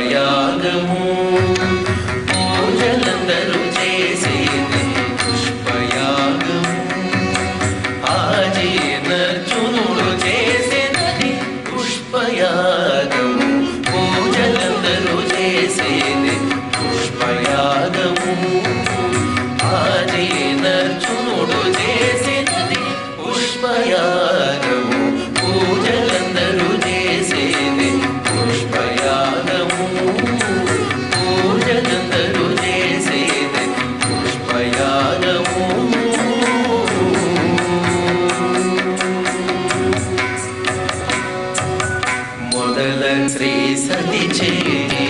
పుష్పయాగము పూజలందరూ చేసేది పుష్పయాగము ఆజీర్ణర్జునుడు చేసేది పుష్పయాగము పూజలందరూ చేసేది పుష్పయాగము ఆజీర్ణర్జునుడు చేసేది పుష్పయాగము పూజలందరూ చేసేది పుష్పయాగము పూజలందరూ చేసేది పుష్పయాగము మొదల శ్రీ సతి చేయి